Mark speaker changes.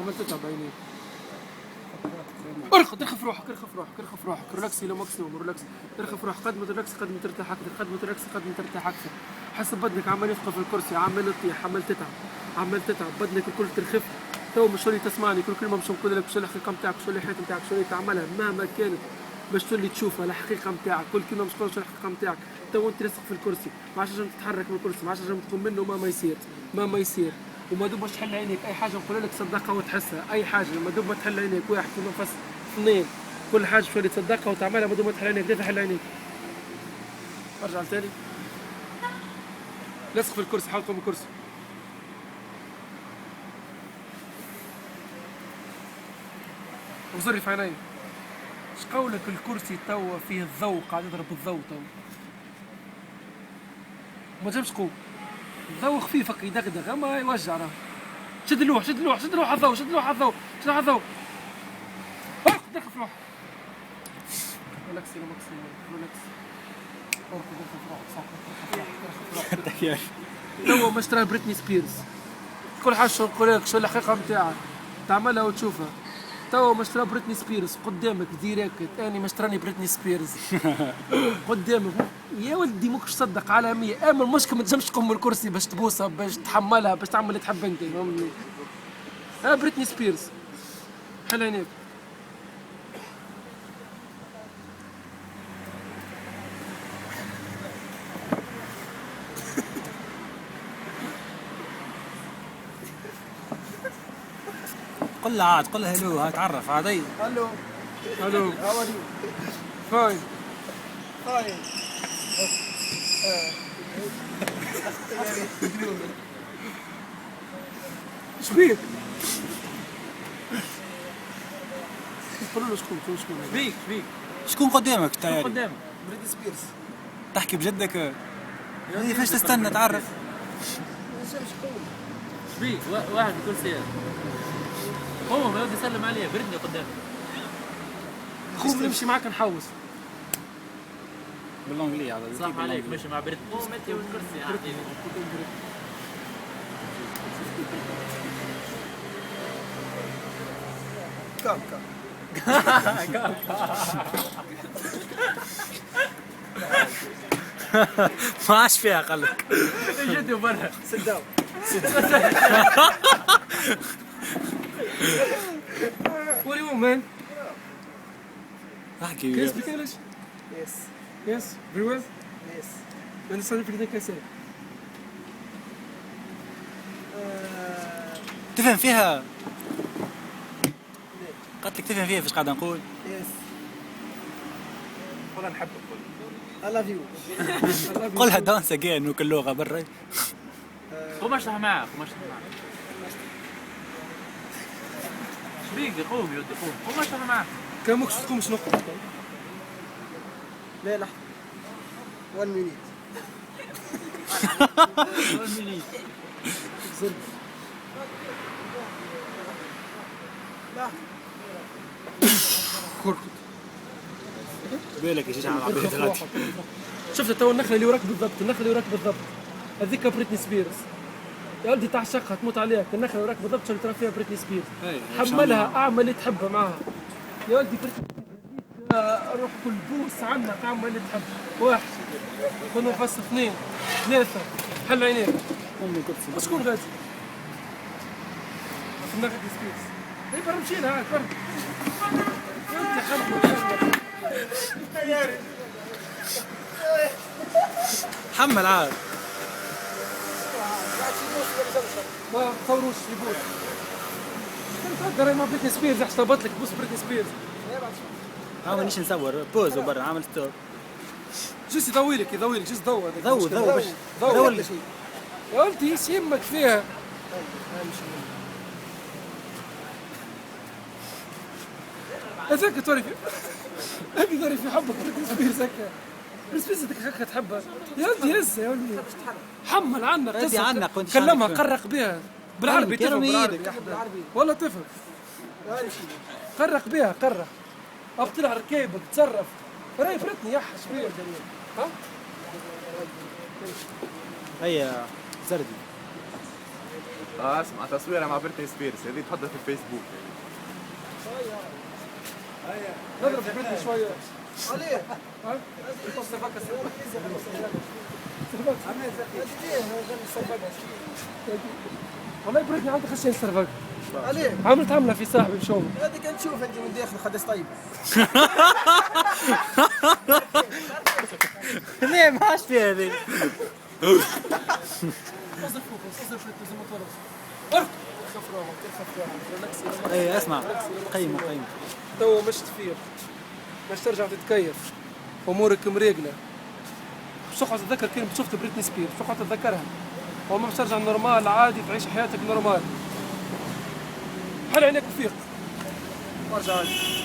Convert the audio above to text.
Speaker 1: عملت تتعب عينيك. ارخد، ارخف روحك، ريلاكس الى ماكسيموم، ريلاكس. ارخف روحك، قد ما تريلاكس قد ما ترتاح اكثر، قد ما تريلاكس قد ما ترتاح اكثر. حس بدنك عمال يثقل في الكرسي، عمال يطيح، عمال تتعب، بدنك الكل ترخف. تو مش اللي تسمعني كل كلمه مش نقول لك شو الحقيقه نتاعك، شو الحياه نتاعك، شو اللي تعملها مهما كانت باش تولي تشوفها الحقيقه نتاعك، كل كلمه مش تقول شو الحقيقه نتاعك. تو انت لاصق في الكرسي، ما عادش تنجم تتحرك من الكرسي، ما عادش تنجم تقوم منه، ما يصير. وما دوب باش تحل عينيك اي حاجه نقول لك صدقها وتحسها، اي حاجه ما دوب ما تحل عينيك، واحد في نفس اثنين، كل حاجه شويه تصدقها وتعملها ما دوب ما تحل عينيك، ليه تحل عينيك؟ ارجع لتاني، لصق في الكرسي، حاول تقوم من الكرسي. وزري في عيني. اش قولك الكرسي توا فيه الضوء قاعد يضرب بالضوء تو، ما تجمش تقوم، الضوء خفيف هكا يدغدغ اما يوجع راه. شد اللوح على الضوء، شد اللوح على الضوء. دخل في روحك. ريلاكس يا ماكسيموم، ريلاكس. اركض في روحك، توا ما اشترى بريتني سبيرز. كل حاجه نقول لك شو الحقيقه نتاعك تعملها وتشوفها. توا ما اشترى بريتني سبيرز قدامك ديريكت، اني ما اشتراني بريتني سبيرز قدامك. يا ولدي ماكش تصدق عالمية، اما المشكل ما تنجمش تقوم من الكرسي باش تبوسها، باش تحملها، باش تعمل اللي تحب انت، فهمني؟ بريتني سبيرز. حل عينيك.
Speaker 2: قل له عاد، قل هلو، هاي تعرف عادي.
Speaker 3: هلو how are you?
Speaker 1: فاين. ايش بيك؟ قولوا له شكون
Speaker 2: بيك شكون قدامك تاعي؟
Speaker 3: قدامك بريتني سبيرز.
Speaker 2: تحكي بجدك؟ فاش تستنى تعرف؟
Speaker 4: بيك واحد بكل سيارة هو ما يقعد يسلم عليه بردني قدامي.
Speaker 1: خوف نمشي معاك نحوس
Speaker 2: بالانجلي هذا.
Speaker 4: صح عليك ماشي مع بردني. هو متي والكرسي عادي.
Speaker 3: كام
Speaker 2: ما عادش فيها قلك.
Speaker 4: جدوا برا.
Speaker 3: sit down.
Speaker 1: What do you want, man?
Speaker 2: احكي
Speaker 1: Can you
Speaker 2: وياه.
Speaker 1: speak English?
Speaker 3: Yes.
Speaker 1: Yes, very well.
Speaker 3: Yes.
Speaker 1: You understand everything I say?
Speaker 2: تفهم فيها؟ قلت لك تفهم فيها فاش قاعد نقول؟
Speaker 3: Yes.
Speaker 1: والله نحبك.
Speaker 3: I love you.
Speaker 2: قولها دانس اجين وكل لغه برا.
Speaker 4: قوم اشرح معاه. شبيك قوم يا ودي قوم اشرح معاه.
Speaker 1: كان ماكش تقوم شنو؟
Speaker 3: لا لحظة. 1 minute. زرب. لا.
Speaker 1: كركد.
Speaker 2: بالك يا شيخ على عبيد غادي.
Speaker 1: شفت تو النخله اللي وراك بالضبط، هذيك بريتني سبيرز. يا ولدي تعشقها تموت عليك، النخله اللي وراك بالضبط شو اللي ترى فيها بريتني سبيرز. حملها اعمل اللي تحبه معاها. يا ولدي بريتني سبيرز روح كل بوس عنها تعمل اللي تحب. واحد، خذ نفس، اثنين، ثلاثة، حل عينيك. شكون غادي؟ النخله سبيرز. اي برا مشينا هاك برا. انت خلف
Speaker 2: حمل عاد.
Speaker 1: ما تصوروش يبوس. انت تقدر ما بريتني سبيرز احتبط لك بوس بريتني سبيرز.
Speaker 2: ها مانيش نصور بوز وبرا عامل ستوب.
Speaker 1: جيس يضويلك جيس ضو هذاك.
Speaker 2: ضو باش
Speaker 1: ضو يا ولدي ايش يمك فيها؟ هذاك توري في حبك بريتني سبيرز هكا. بريتني سبيرز هكا تحبها يا ولدي. هسه يا ولدي حمل عنك
Speaker 2: ردي عنك وانت
Speaker 1: كلمها
Speaker 2: شارك.
Speaker 1: قرق بها بالعربي، تفهم بالعربي والله تفهم. قرق بها قرق. ابطلع ركيبك تصرف. راي بريتني يح شويه ها.
Speaker 2: هيا زردي.
Speaker 5: اسمع تصويرها مع بريتني سبيرس هذه تحطها في الفيسبوك.
Speaker 1: نضرب بريتني شويه.
Speaker 3: عليه
Speaker 1: ها؟ والله بريتني عندي خشين سرفق.
Speaker 3: عليه
Speaker 1: عاملة في صاحبي بشوف.
Speaker 3: هذه كنت تشوف انت من داخل خدس طيب.
Speaker 2: ليه ما عادش في هذه؟ اي اسمع قيموا قيموا.
Speaker 1: تو مش تفير باش ترجع تتكيف امورك مريقله. باش تقعد تتذكر كلمة شفت بريتني سبيرز تقعد تتذكرها وما باش ترجع نورمال عادي تعيش حياتك نورمال. حل عينيك وفيق وارجع عادي.